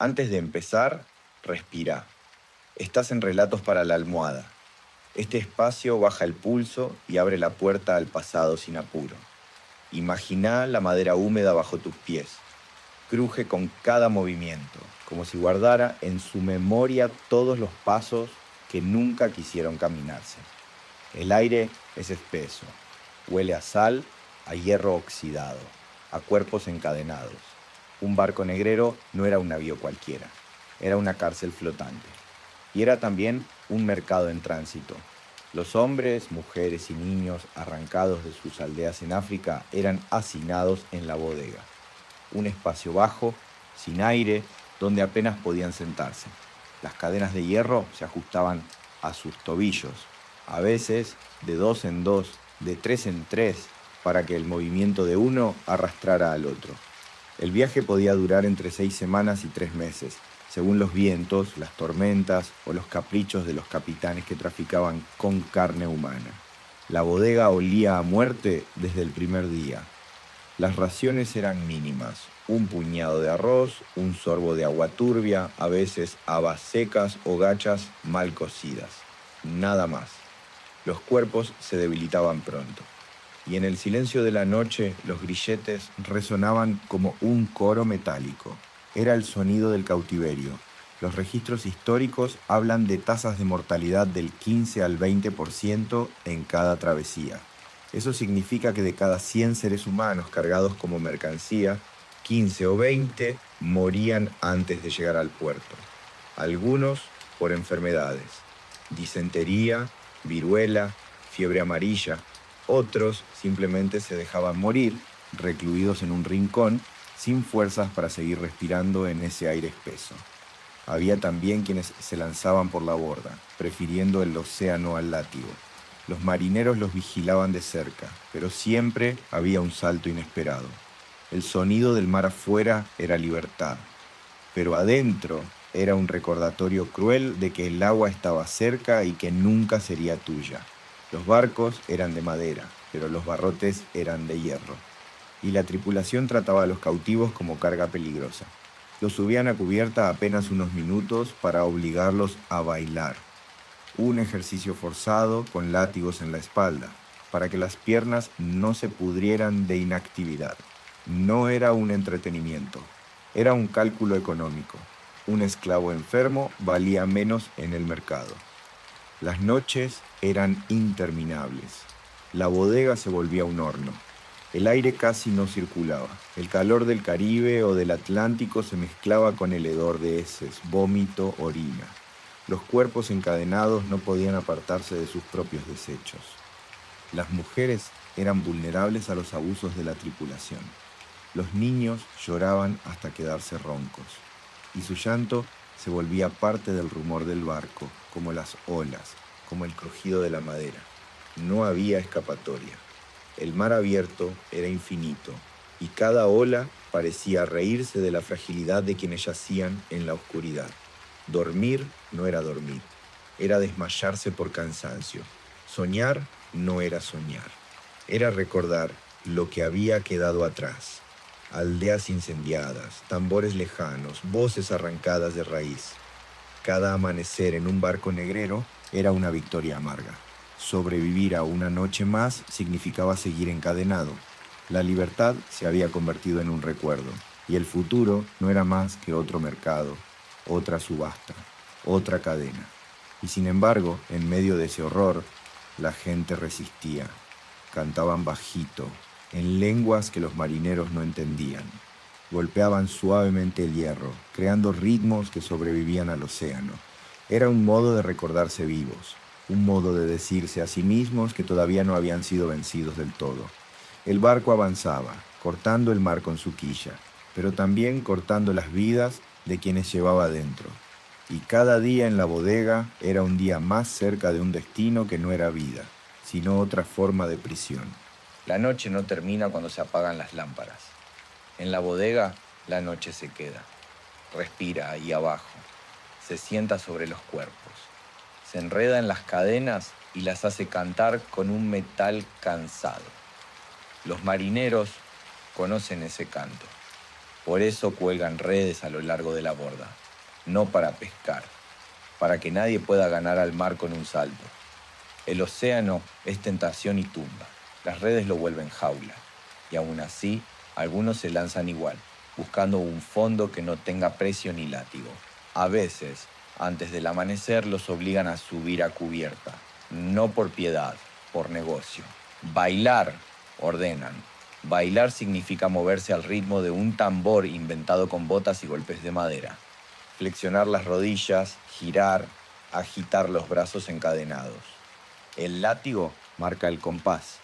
Antes de empezar, respira. Estás en Relatos para la Almohada. Este espacio baja el pulso y abre la puerta al pasado sin apuro. Imagina la madera húmeda bajo tus pies. Cruje con cada movimiento, como si guardara en su memoria todos los pasos que nunca quisieron caminarse. El aire es espeso. Huele a sal, a hierro oxidado, a cuerpos encadenados. Un barco negrero no era un navío cualquiera. Era una cárcel flotante. Y era también un mercado en tránsito. Los hombres, mujeres y niños arrancados de sus aldeas en África eran hacinados en la bodega. Un espacio bajo, sin aire, donde apenas podían sentarse. Las cadenas de hierro se ajustaban a sus tobillos, a veces de 2 en 2, de 3 en 3, para que el movimiento de uno arrastrara al otro. El viaje podía durar entre 6 semanas y 3 meses, según los vientos, las tormentas o los caprichos de los capitanes que traficaban con carne humana. La bodega olía a muerte desde el primer día. Las raciones eran mínimas: un puñado de arroz, un sorbo de agua turbia, a veces habas secas o gachas mal cocidas. Nada más. Los cuerpos se debilitaban pronto. Y en el silencio de la noche los grilletes resonaban como un coro metálico. Era el sonido del cautiverio. Los registros históricos hablan de tasas de mortalidad del 15 al 20% en cada travesía. Eso significa que de cada 100 seres humanos cargados como mercancía, 15 o 20 morían antes de llegar al puerto. Algunos por enfermedades: disentería, viruela, fiebre amarilla. Otros simplemente se dejaban morir, recluidos en un rincón, sin fuerzas para seguir respirando en ese aire espeso. Había también quienes se lanzaban por la borda, prefiriendo el océano al látigo. Los marineros los vigilaban de cerca, pero siempre había un salto inesperado. El sonido del mar afuera era libertad, pero adentro era un recordatorio cruel de que el agua estaba cerca y que nunca sería tuya. Los barcos eran de madera, pero los barrotes eran de hierro. Y la tripulación trataba a los cautivos como carga peligrosa. Los subían a cubierta apenas unos minutos para obligarlos a bailar. Un ejercicio forzado con látigos en la espalda, para que las piernas no se pudrieran de inactividad. No era un entretenimiento, era un cálculo económico. Un esclavo enfermo valía menos en el mercado. Las noches eran interminables. La bodega se volvía un horno. El aire casi no circulaba. El calor del Caribe o del Atlántico se mezclaba con el hedor de heces, vómito, orina. Los cuerpos encadenados no podían apartarse de sus propios desechos. Las mujeres eran vulnerables a los abusos de la tripulación. Los niños lloraban hasta quedarse roncos, y su llanto se volvía parte del rumor del barco, como las olas, como el crujido de la madera. No había escapatoria. El mar abierto era infinito, y cada ola parecía reírse de la fragilidad de quienes yacían en la oscuridad. Dormir no era dormir, era desmayarse por cansancio. Soñar no era soñar, era recordar lo que había quedado atrás. Aldeas incendiadas, tambores lejanos, voces arrancadas de raíz. Cada amanecer en un barco negrero era una victoria amarga. Sobrevivir a una noche más significaba seguir encadenado. La libertad se había convertido en un recuerdo, y el futuro no era más que otro mercado, otra subasta, otra cadena. Y sin embargo, en medio de ese horror, la gente resistía. Cantaban bajito, en lenguas que los marineros no entendían. Golpeaban suavemente el hierro, creando ritmos que sobrevivían al océano. Era un modo de recordarse vivos, un modo de decirse a sí mismos que todavía no habían sido vencidos del todo. El barco avanzaba, cortando el mar con su quilla, pero también cortando las vidas de quienes llevaba dentro. Y cada día en la bodega era un día más cerca de un destino que no era vida, sino otra forma de prisión. La noche no termina cuando se apagan las lámparas. En la bodega, la noche se queda. Respira ahí abajo. Se sienta sobre los cuerpos. Se enreda en las cadenas y las hace cantar con un metal cansado. Los marineros conocen ese canto. Por eso cuelgan redes a lo largo de la borda, no para pescar, para que nadie pueda ganar al mar con un salto. El océano es tentación y tumba. Las redes lo vuelven jaula. Y aún así, algunos se lanzan igual, buscando un fondo que no tenga precio ni látigo. A veces, antes del amanecer, los obligan a subir a cubierta. No por piedad, por negocio. Bailar, ordenan. Bailar significa moverse al ritmo de un tambor inventado con botas y golpes de madera. Flexionar las rodillas, girar, agitar los brazos encadenados. El látigo marca el compás.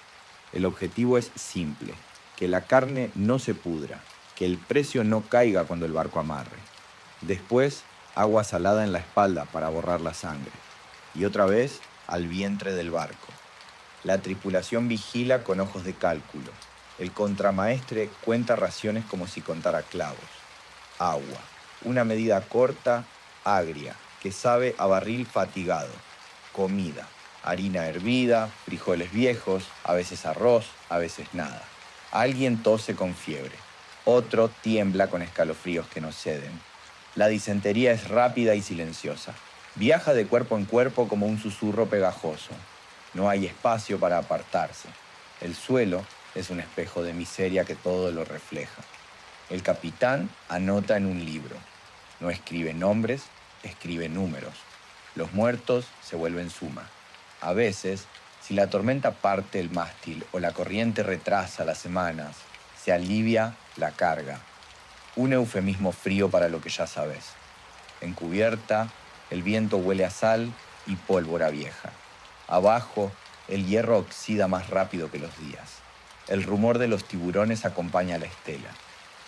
El objetivo es simple, que la carne no se pudra, que el precio no caiga cuando el barco amarre. Después, agua salada en la espalda para borrar la sangre. Y otra vez, al vientre del barco. La tripulación vigila con ojos de cálculo. El contramaestre cuenta raciones como si contara clavos. Agua, una medida corta, agria, que sabe a barril fatigado. Comida, harina hervida, frijoles viejos, a veces arroz, a veces nada. Alguien tose con fiebre, otro tiembla con escalofríos que no ceden. La disentería es rápida y silenciosa. Viaja de cuerpo en cuerpo como un susurro pegajoso. No hay espacio para apartarse. El suelo es un espejo de miseria que todo lo refleja. El capitán anota en un libro. No escribe nombres, escribe números. Los muertos se vuelven suma. A veces, si la tormenta parte el mástil o la corriente retrasa las semanas, se alivia la carga. Un eufemismo frío para lo que ya sabes. En cubierta, el viento huele a sal y pólvora vieja. Abajo, el hierro oxida más rápido que los días. El rumor de los tiburones acompaña la estela.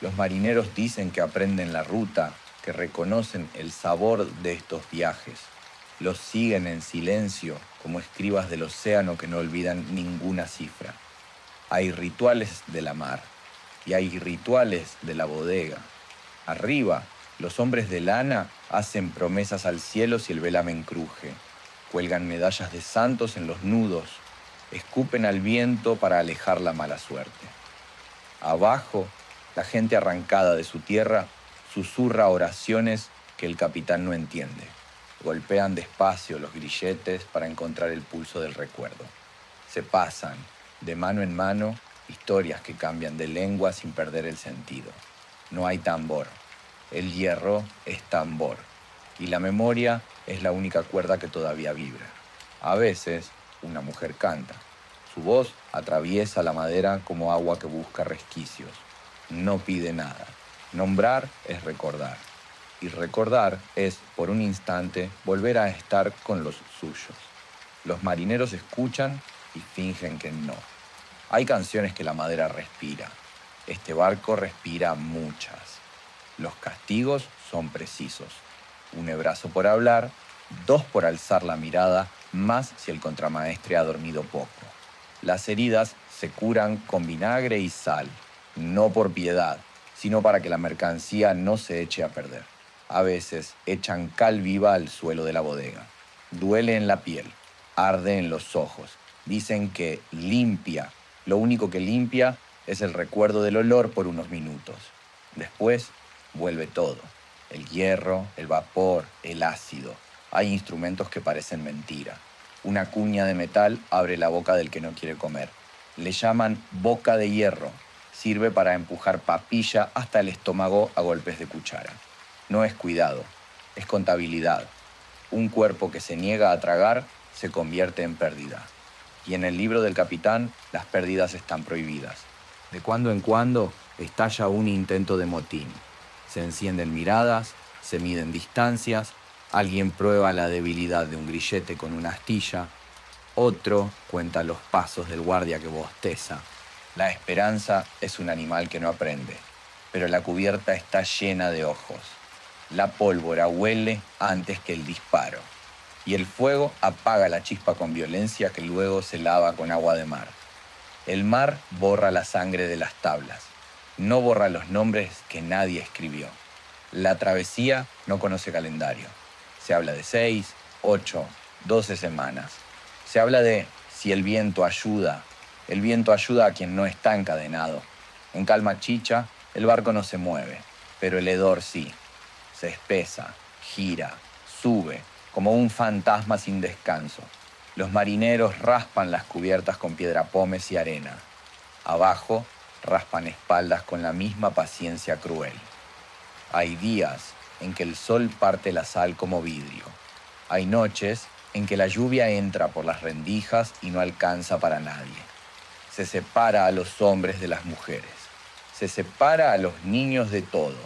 Los marineros dicen que aprenden la ruta, que reconocen el sabor de estos viajes. Los siguen en silencio como escribas del océano que no olvidan ninguna cifra. Hay rituales de la mar y hay rituales de la bodega. Arriba, los hombres de lana hacen promesas al cielo si el velamen cruje. Cuelgan medallas de santos en los nudos. Escupen al viento para alejar la mala suerte. Abajo, la gente arrancada de su tierra susurra oraciones que el capitán no entiende. Golpean despacio los grilletes para encontrar el pulso del recuerdo. Se pasan, de mano en mano, historias que cambian de lengua sin perder el sentido. No hay tambor. El hierro es tambor. Y la memoria es la única cuerda que todavía vibra. A veces, una mujer canta. Su voz atraviesa la madera como agua que busca resquicios. No pide nada. Nombrar es recordar. Y recordar es, por un instante, volver a estar con los suyos. Los marineros escuchan y fingen que no. Hay canciones que la madera respira. Este barco respira muchas. Los castigos son precisos. Un hebrazo por hablar, 2 por alzar la mirada, más si el contramaestre ha dormido poco. Las heridas se curan con vinagre y sal, no por piedad, sino para que la mercancía no se eche a perder. A veces echan cal viva al suelo de la bodega. Duele en la piel, arde en los ojos. Dicen que limpia. Lo único que limpia es el recuerdo del olor por unos minutos. Después vuelve todo. El hierro, el vapor, el ácido. Hay instrumentos que parecen mentira. Una cuña de metal abre la boca del que no quiere comer. Le llaman boca de hierro. Sirve para empujar papilla hasta el estómago a golpes de cuchara. No es cuidado, es contabilidad. Un cuerpo que se niega a tragar se convierte en pérdida. Y en el libro del capitán, las pérdidas están prohibidas. De cuando en cuando estalla un intento de motín. Se encienden miradas, se miden distancias, alguien prueba la debilidad de un grillete con una astilla, otro cuenta los pasos del guardia que bosteza. La esperanza es un animal que no aprende, pero la cubierta está llena de ojos. La pólvora huele antes que el disparo, y el fuego apaga la chispa con violencia que luego se lava con agua de mar. El mar borra la sangre de las tablas, no borra los nombres que nadie escribió. La travesía no conoce calendario. Se habla de 6, 8, 12 semanas. Se habla de si el viento ayuda a quien no está encadenado. En calma chicha, El barco no se mueve, pero el hedor sí. Se espesa, gira, sube, como un fantasma sin descanso. Los marineros raspan las cubiertas con piedra-pómez y arena. Abajo, raspan espaldas con la misma paciencia cruel. Hay días en que el sol parte la sal como vidrio. Hay noches en que la lluvia entra por las rendijas y no alcanza para nadie. Se separa a los hombres de las mujeres. Se separa a los niños de todo.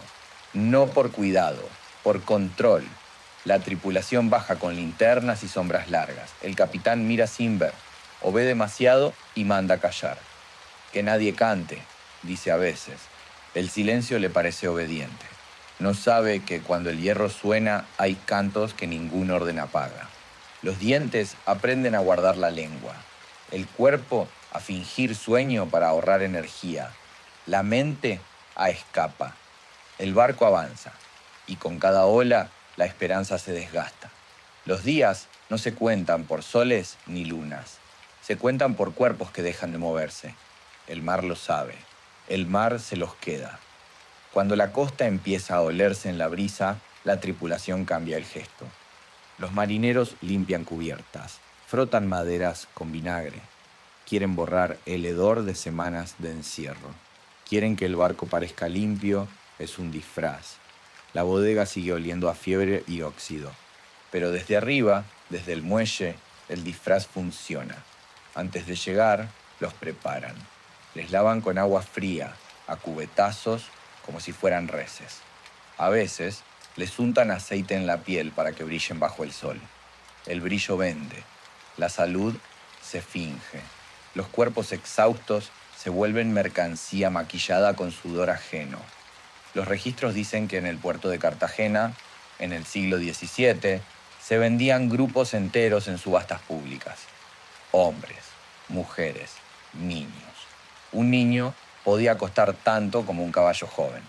No por cuidado, por control. La tripulación baja con linternas y sombras largas. El capitán mira sin ver, o ve demasiado y manda callar. Que nadie cante, dice a veces. El silencio le parece obediente. No sabe que cuando el hierro suena hay cantos que ningún orden apaga. Los dientes aprenden a guardar la lengua. El cuerpo a fingir sueño para ahorrar energía. La mente a escapa. El barco avanza y con cada ola la esperanza se desgasta. Los días no se cuentan por soles ni lunas. Se cuentan por cuerpos que dejan de moverse. El mar lo sabe. El mar se los queda. Cuando la costa empieza a olerse en la brisa, la tripulación cambia el gesto. Los marineros limpian cubiertas, frotan maderas con vinagre. Quieren borrar el hedor de semanas de encierro. Quieren que el barco parezca limpio, es un disfraz. La bodega sigue oliendo a fiebre y óxido. Pero desde arriba, desde el muelle, el disfraz funciona. Antes de llegar, los preparan. Les lavan con agua fría, a cubetazos, como si fueran reses. A veces, les untan aceite en la piel para que brillen bajo el sol. El brillo vende. La salud se finge. Los cuerpos exhaustos se vuelven mercancía maquillada con sudor ajeno. Los registros dicen que en el puerto de Cartagena, en el siglo XVII, se vendían grupos enteros en subastas públicas. Hombres, mujeres, niños. Un niño podía costar tanto como un caballo joven.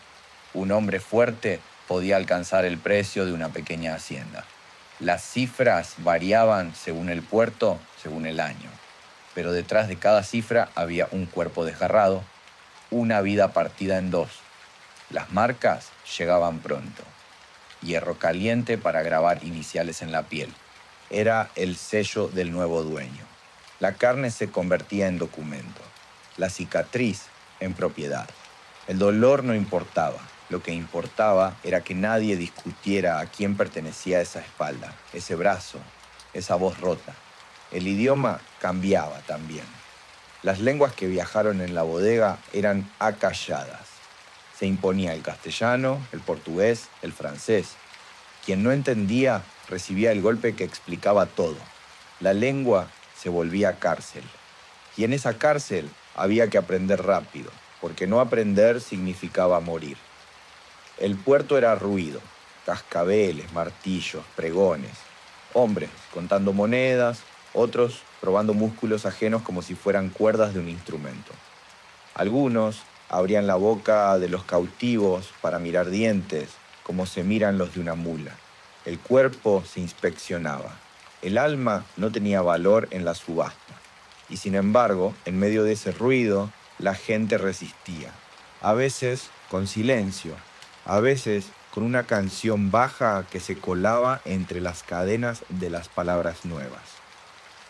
Un hombre fuerte podía alcanzar el precio de una pequeña hacienda. Las cifras variaban según el puerto, según el año. Pero detrás de cada cifra había un cuerpo desgarrado, una vida partida en dos. Las marcas llegaban pronto. Hierro caliente para grabar iniciales en la piel. Era el sello del nuevo dueño. La carne se convertía en documento. La cicatriz en propiedad. El dolor no importaba. Lo que importaba era que nadie discutiera a quién pertenecía esa espalda, ese brazo, esa voz rota. El idioma cambiaba también. Las lenguas que viajaron en la bodega eran acalladas. Se imponía el castellano, el portugués, el francés. Quien no entendía recibía el golpe que explicaba todo. La lengua se volvía cárcel. Y en esa cárcel había que aprender rápido, porque no aprender significaba morir. El puerto era ruido, cascabeles, martillos, pregones, hombres contando monedas, otros probando músculos ajenos como si fueran cuerdas de un instrumento. Algunos abrían la boca de los cautivos para mirar dientes, como se miran los de una mula. El cuerpo se inspeccionaba. El alma no tenía valor en la subasta. Y sin embargo, en medio de ese ruido, la gente resistía. A veces con silencio, a veces con una canción baja que se colaba entre las cadenas de las palabras nuevas.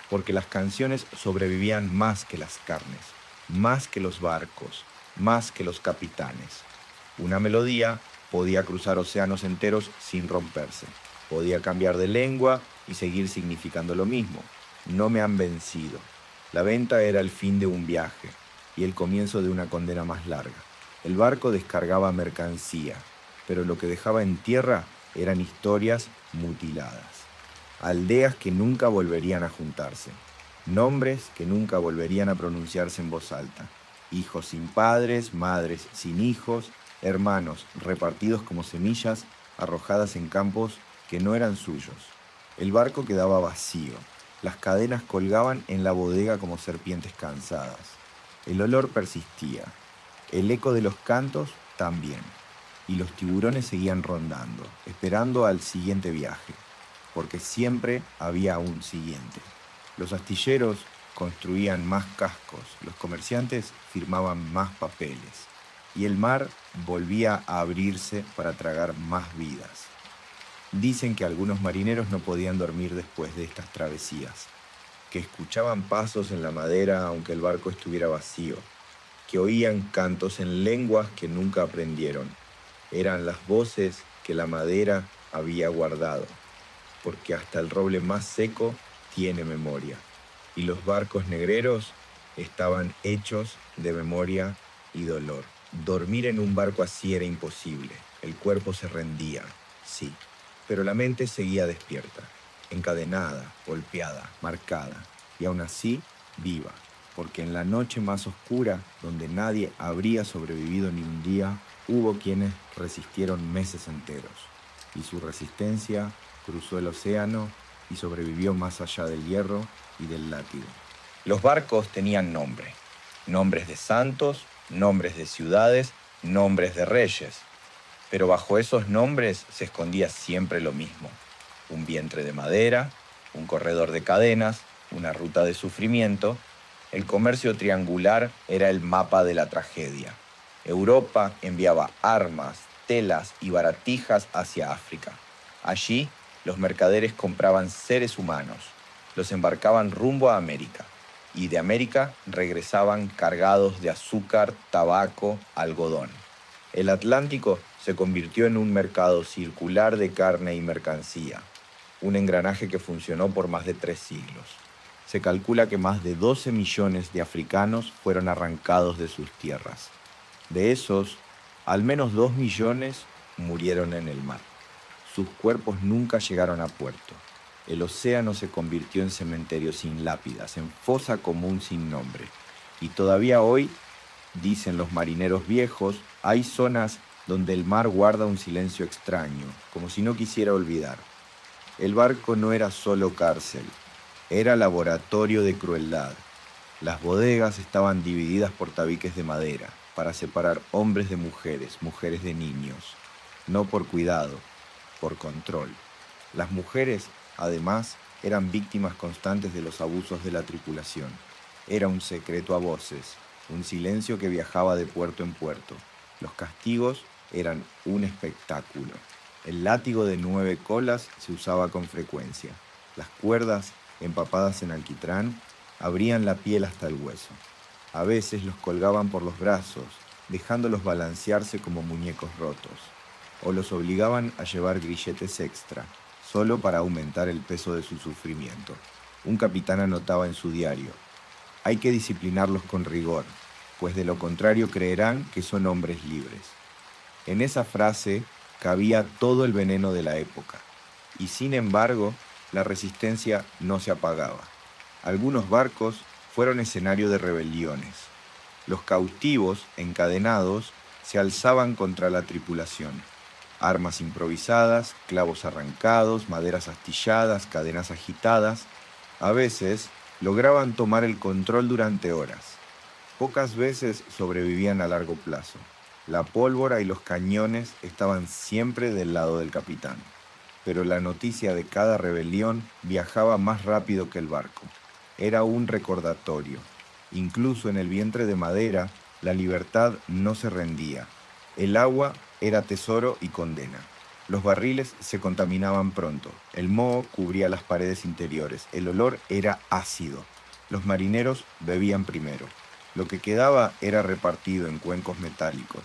Porque las canciones sobrevivían más que las carnes, más que los barcos, más que los capitanes. Una melodía podía cruzar océanos enteros sin romperse. Podía cambiar de lengua y seguir significando lo mismo. No me han vencido. La venta era el fin de un viaje y el comienzo de una condena más larga. El barco descargaba mercancía, pero lo que dejaba en tierra eran historias mutiladas. Aldeas que nunca volverían a juntarse. Nombres que nunca volverían a pronunciarse en voz alta. Hijos sin padres, madres sin hijos, hermanos repartidos como semillas arrojadas en campos que no eran suyos. El barco quedaba vacío. Las cadenas colgaban en la bodega como serpientes cansadas. El olor persistía. El eco de los cantos también. Y los tiburones seguían rondando, esperando al siguiente viaje, porque siempre había un siguiente. Los astilleros construían más cascos, los comerciantes firmaban más papeles. y el mar volvía a abrirse para tragar más vidas. Dicen que algunos marineros no podían dormir después de estas travesías, que escuchaban pasos en la madera aunque el barco estuviera vacío, que oían cantos en lenguas que nunca aprendieron. Eran las voces que la madera había guardado, porque hasta el roble más seco tiene memoria, y los barcos negreros estaban hechos de memoria y dolor. Dormir en un barco así era imposible. El cuerpo se rendía, sí, pero la mente seguía despierta, encadenada, golpeada, marcada, y aún así viva, porque en la noche más oscura, donde nadie habría sobrevivido ni un día, hubo quienes resistieron meses enteros, y su resistencia cruzó el océano y sobrevivió más allá del hierro y del látigo. Los barcos tenían nombre, nombres de santos, nombres de ciudades, nombres de reyes, pero bajo esos nombres se escondía siempre lo mismo: un vientre de madera, un corredor de cadenas, una ruta de sufrimiento. El comercio triangular era el mapa de la tragedia. Europa enviaba armas, telas y baratijas hacia África. Allí, los mercaderes compraban seres humanos, los embarcaban rumbo a América, y de América regresaban cargados de azúcar, tabaco, algodón. El Atlántico se convirtió en un mercado circular de carne y mercancía, un engranaje que funcionó por más de 3 siglos. Se calcula que más de 12 millones de africanos fueron arrancados de sus tierras. De esos, al menos 2 millones murieron en el mar. Sus cuerpos nunca llegaron a puerto. El océano se convirtió en cementerio sin lápidas, en fosa común sin nombre. Y todavía hoy, dicen los marineros viejos, hay zonas donde el mar guarda un silencio extraño, como si no quisiera olvidar. El barco no era solo cárcel, era laboratorio de crueldad. Las bodegas estaban divididas por tabiques de madera, para separar hombres de mujeres, mujeres de niños. No por cuidado, por control. Las mujeres, además, eran víctimas constantes de los abusos de la tripulación. Era un secreto a voces, un silencio que viajaba de puerto en puerto. Los castigos eran un espectáculo. El látigo de 9 colas se usaba con frecuencia. Las cuerdas, empapadas en alquitrán, abrían la piel hasta el hueso. A veces los colgaban por los brazos, dejándolos balancearse como muñecos rotos. O los obligaban a llevar grilletes extra, solo para aumentar el peso de su sufrimiento. Un capitán anotaba en su diario: hay que disciplinarlos con rigor, pues de lo contrario creerán que son hombres libres. En esa frase cabía todo el veneno de la época, y sin embargo, la resistencia no se apagaba. Algunos barcos fueron escenario de rebeliones. Los cautivos, encadenados, se alzaban contra la tripulación. Armas improvisadas, clavos arrancados, maderas astilladas, cadenas agitadas. A veces lograban tomar el control durante horas. Pocas veces sobrevivían a largo plazo. La pólvora y los cañones estaban siempre del lado del capitán, pero la noticia de cada rebelión viajaba más rápido que el barco. Era un recordatorio. Incluso en el vientre de madera, la libertad no se rendía. El agua era tesoro y condena. Los barriles se contaminaban pronto. El moho cubría las paredes interiores. El olor era ácido. Los marineros bebían primero. Lo que quedaba era repartido en cuencos metálicos.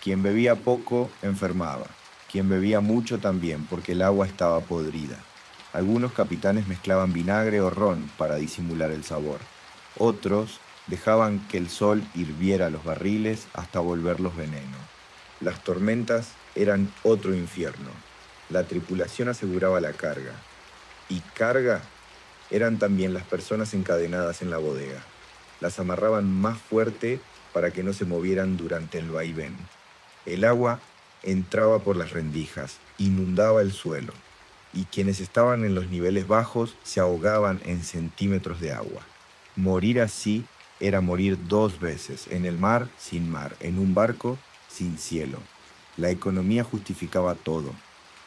Quien bebía poco enfermaba. Quien bebía mucho también, porque el agua estaba podrida. Algunos capitanes mezclaban vinagre o ron para disimular el sabor. Otros dejaban que el sol hirviera los barriles hasta volverlos veneno. Las tormentas eran otro infierno. La tripulación aseguraba la carga. Y carga eran también las personas encadenadas en la bodega. Las amarraban más fuerte para que no se movieran durante el vaivén. El agua entraba por las rendijas, inundaba el suelo, y quienes estaban en los niveles bajos se ahogaban en centímetros de agua. Morir así era morir 2 veces, en el mar sin mar, en un barco sin cielo. La economía justificaba todo.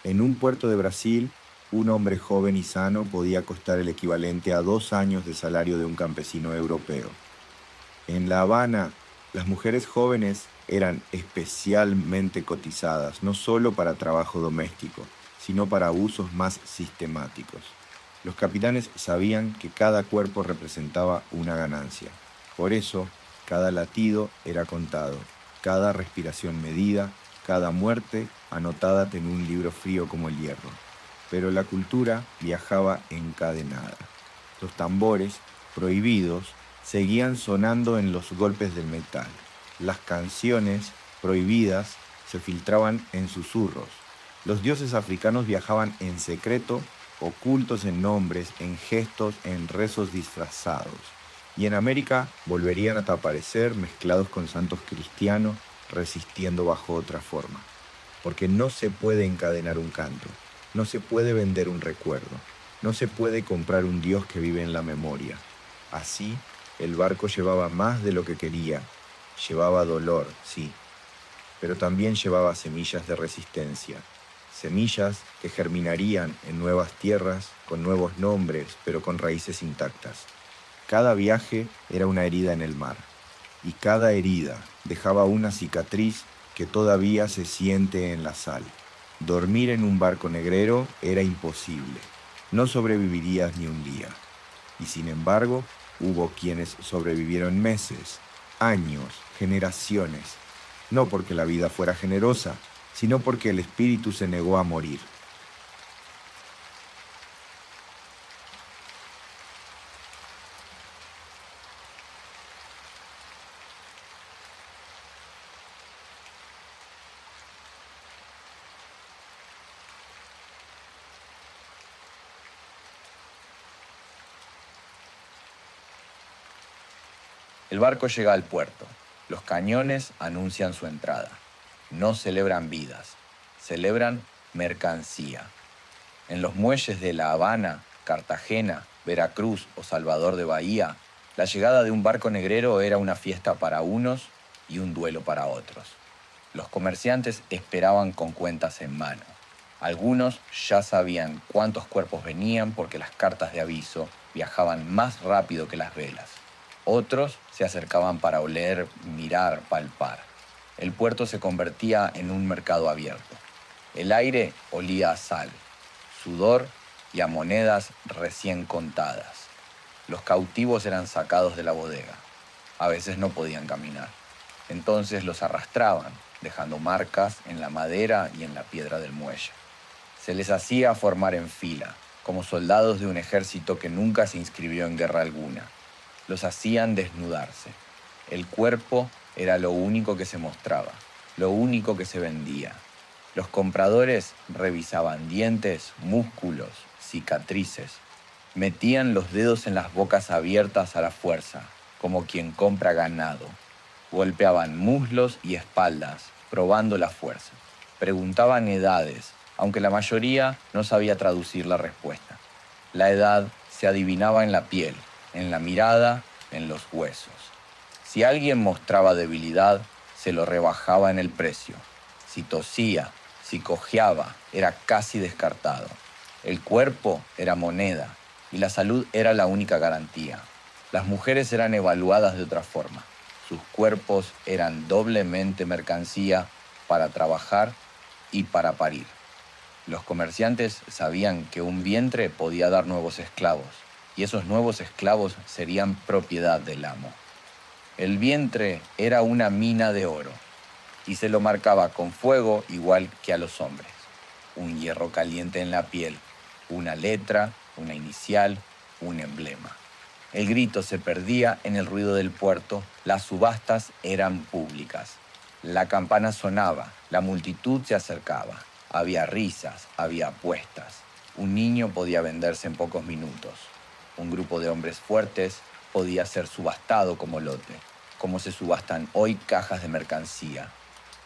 En un puerto de Brasil, un hombre joven y sano podía costar el equivalente a 2 años de salario de un campesino europeo. En La Habana, Las mujeres jóvenes eran especialmente cotizadas, no solo para trabajo doméstico, sino para usos más sistemáticos. Los capitanes sabían que cada cuerpo representaba una ganancia. Por eso, cada latido era contado, cada respiración medida, cada muerte anotada en un libro frío como el hierro. Pero la cultura viajaba encadenada. Los tambores, prohibidos, seguían sonando en los golpes del metal. Las canciones, prohibidas, se filtraban en susurros. Los dioses africanos viajaban en secreto, ocultos en nombres, en gestos, en rezos disfrazados. Y en América volverían a aparecer mezclados con santos cristianos, resistiendo bajo otra forma. Porque no se puede encadenar un canto, no se puede vender un recuerdo, no se puede comprar un Dios que vive en la memoria. Así, el barco llevaba más de lo que quería. Llevaba dolor, sí, pero también llevaba semillas de resistencia. Semillas que germinarían en nuevas tierras, con nuevos nombres, pero con raíces intactas. Cada viaje era una herida en el mar, y cada herida dejaba una cicatriz que todavía se siente en la sal. Dormir en un barco negrero era imposible. No sobrevivirías ni un día. Y sin embargo, hubo quienes sobrevivieron meses, años, generaciones, no porque la vida fuera generosa, sino porque el espíritu se negó a morir. El barco llega al puerto. Los cañones anuncian su entrada. No celebran vidas, celebran mercancía. En los muelles de La Habana, Cartagena, Veracruz o Salvador de Bahía, la llegada de un barco negrero era una fiesta para unos y un duelo para otros. Los comerciantes esperaban con cuentas en mano. Algunos ya sabían cuántos cuerpos venían porque las cartas de aviso viajaban más rápido que las velas. Otros se acercaban para oler, mirar, palpar. El puerto se convertía en un mercado abierto. El aire olía a sal, sudor y a monedas recién contadas. Los cautivos eran sacados de la bodega. A veces no podían caminar. Entonces los arrastraban, dejando marcas en la madera y en la piedra del muelle. Se les hacía formar en fila, como soldados de un ejército que nunca se inscribió en guerra alguna. Los hacían desnudarse. El cuerpo era lo único que se mostraba, lo único que se vendía. Los compradores revisaban dientes, músculos, cicatrices. Metían los dedos en las bocas abiertas a la fuerza, como quien compra ganado. Golpeaban muslos y espaldas, probando la fuerza. Preguntaban edades, aunque la mayoría no sabía traducir la respuesta. La edad se adivinaba en la piel, en la mirada, en los huesos. Si alguien mostraba debilidad, se lo rebajaba en el precio. Si tosía, si cojeaba, era casi descartado. El cuerpo era moneda y la salud era la única garantía. Las mujeres eran evaluadas de otra forma. Sus cuerpos eran doblemente mercancía para trabajar y para parir. Los comerciantes sabían que un vientre podía dar nuevos esclavos, y esos nuevos esclavos serían propiedad del amo. El vientre era una mina de oro, y se lo marcaba con fuego igual que a los hombres. Un hierro caliente en la piel, una letra, una inicial, un emblema. El grito se perdía en el ruido del puerto, las subastas eran públicas. La campana sonaba, la multitud se acercaba. Había risas, había apuestas. Un niño podía venderse en pocos minutos. Un grupo de hombres fuertes podía ser subastado como lote, como se subastan hoy cajas de mercancía.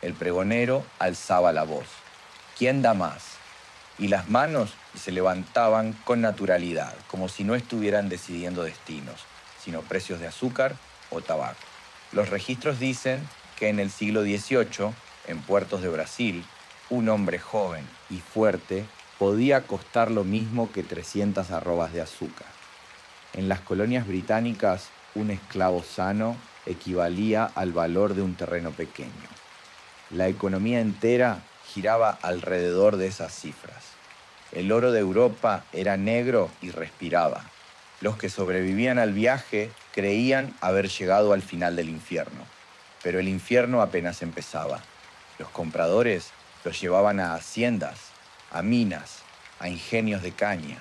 El pregonero alzaba la voz. ¿Quién da más? Y las manos se levantaban con naturalidad, como si no estuvieran decidiendo destinos, sino precios de azúcar o tabaco. Los registros dicen que en el siglo XVIII, en puertos de Brasil, un hombre joven y fuerte podía costar lo mismo que 300 arrobas de azúcar. En las colonias británicas, un esclavo sano equivalía al valor de un terreno pequeño. La economía entera giraba alrededor de esas cifras. El oro de Europa era negro y respiraba. Los que sobrevivían al viaje creían haber llegado al final del infierno, pero el infierno apenas empezaba. Los compradores los llevaban a haciendas, a minas, a ingenios de caña.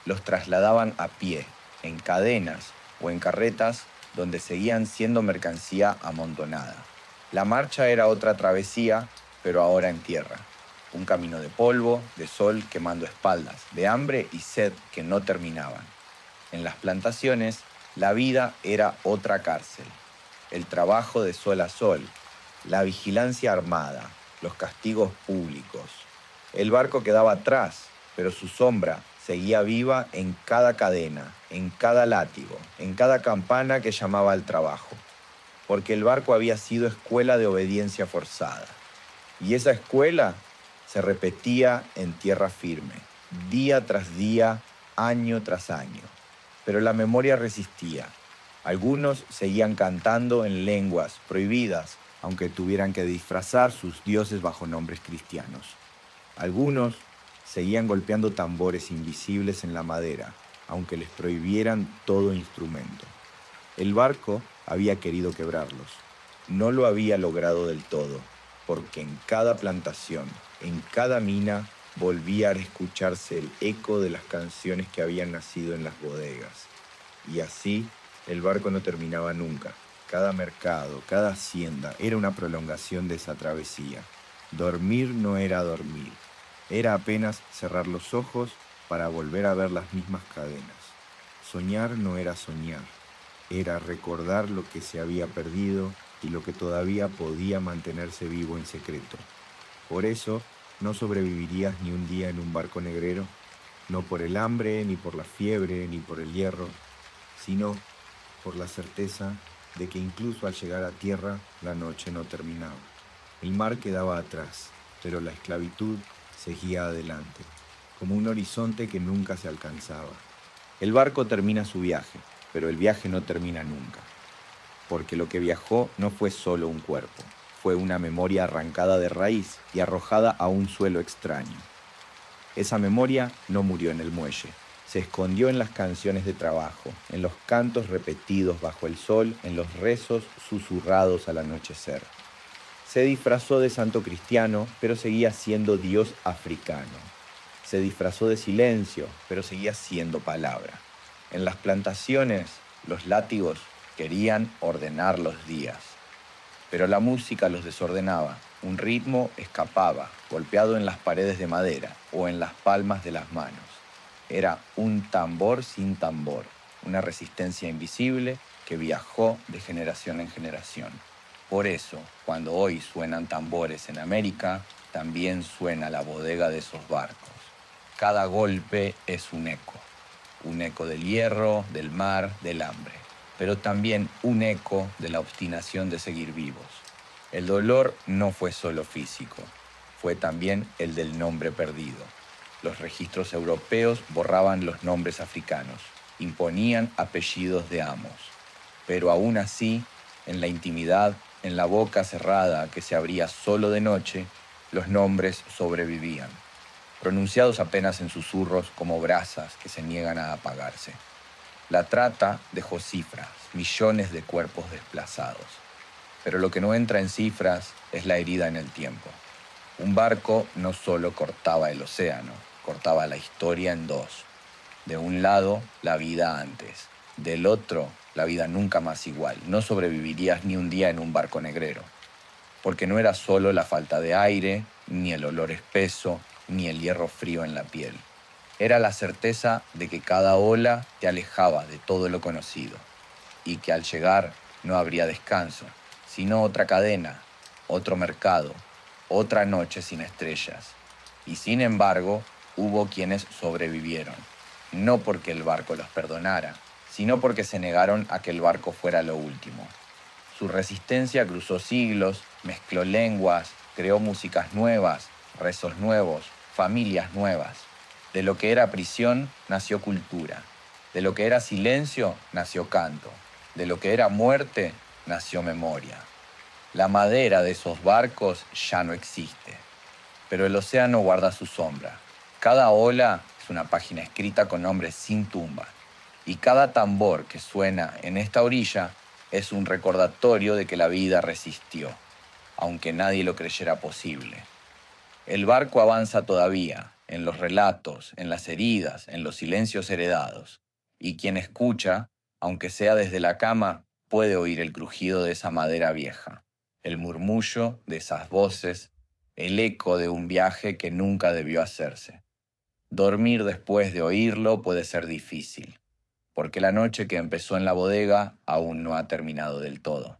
Los trasladaban a pie, en cadenas o en carretas donde seguían siendo mercancía amontonada. La marcha era otra travesía, pero ahora en tierra. Un camino de polvo, de sol quemando espaldas, de hambre y sed que no terminaban. En las plantaciones, la vida era otra cárcel. El trabajo de sol a sol, la vigilancia armada, los castigos públicos. El barco quedaba atrás, pero su sombra seguía viva en cada cadena, en cada látigo, en cada campana que llamaba al trabajo. Porque el barco había sido escuela de obediencia forzada. Y esa escuela se repetía en tierra firme, día tras día, año tras año. Pero la memoria resistía. Algunos seguían cantando en lenguas prohibidas, aunque tuvieran que disfrazar sus dioses bajo nombres cristianos. Algunos seguían golpeando tambores invisibles en la madera, aunque les prohibieran todo instrumento. El barco había querido quebrarlos. No lo había logrado del todo, porque en cada plantación, en cada mina, volvía a escucharse el eco de las canciones que habían nacido en las bodegas. Y así, el barco no terminaba nunca. Cada mercado, cada hacienda era una prolongación de esa travesía. Dormir no era dormir. Era apenas cerrar los ojos para volver a ver las mismas cadenas. Soñar no era soñar. Era recordar lo que se había perdido y lo que todavía podía mantenerse vivo en secreto. Por eso, no sobrevivirías ni un día en un barco negrero, no por el hambre, ni por la fiebre, ni por el hierro, sino por la certeza de que incluso al llegar a tierra, la noche no terminaba. El mar quedaba atrás, pero la esclavitud seguía adelante, como un horizonte que nunca se alcanzaba. El barco termina su viaje, pero el viaje no termina nunca, porque lo que viajó no fue solo un cuerpo, fue una memoria arrancada de raíz y arrojada a un suelo extraño. Esa memoria no murió en el muelle, se escondió en las canciones de trabajo, en los cantos repetidos bajo el sol, en los rezos susurrados al anochecer. Se disfrazó de santo cristiano, pero seguía siendo Dios africano. Se disfrazó de silencio, pero seguía siendo palabra. En las plantaciones, los látigos querían ordenar los días, pero la música los desordenaba. Un ritmo escapaba, golpeado en las paredes de madera o en las palmas de las manos. Era un tambor sin tambor, una resistencia invisible que viajó de generación en generación. Por eso, cuando hoy suenan tambores en América, también suena la bodega de esos barcos. Cada golpe es un eco del hierro, del mar, del hambre, pero también un eco de la obstinación de seguir vivos. El dolor no fue solo físico, fue también el del nombre perdido. Los registros europeos borraban los nombres africanos, imponían apellidos de amos, pero aún así, en la intimidad, en la boca cerrada que se abría solo de noche, los nombres sobrevivían, pronunciados apenas en susurros como brasas que se niegan a apagarse. La trata dejó cifras, millones de cuerpos desplazados. Pero lo que no entra en cifras es la herida en el tiempo. Un barco no solo cortaba el océano, cortaba la historia en dos. De un lado, la vida antes. Del otro, la vida nunca más igual. No sobrevivirías ni un día en un barco negrero. Porque no era solo la falta de aire, ni el olor espeso, ni el hierro frío en la piel. Era la certeza de que cada ola te alejaba de todo lo conocido y que al llegar no habría descanso, sino otra cadena, otro mercado, otra noche sin estrellas. Y sin embargo, hubo quienes sobrevivieron, no porque el barco los perdonara, sino porque se negaron a que el barco fuera lo último. Su resistencia cruzó siglos, mezcló lenguas, creó músicas nuevas, rezos nuevos, familias nuevas. De lo que era prisión nació cultura, de lo que era silencio nació canto, de lo que era muerte nació memoria. La madera de esos barcos ya no existe, pero el océano guarda su sombra. Cada ola es una página escrita con nombres sin tumba, y cada tambor que suena en esta orilla es un recordatorio de que la vida resistió, aunque nadie lo creyera posible. El barco avanza todavía, en los relatos, en las heridas, en los silencios heredados, y quien escucha, aunque sea desde la cama, puede oír el crujido de esa madera vieja, el murmullo de esas voces, el eco de un viaje que nunca debió hacerse. Dormir después de oírlo puede ser difícil, porque la noche que empezó en la bodega aún no ha terminado del todo.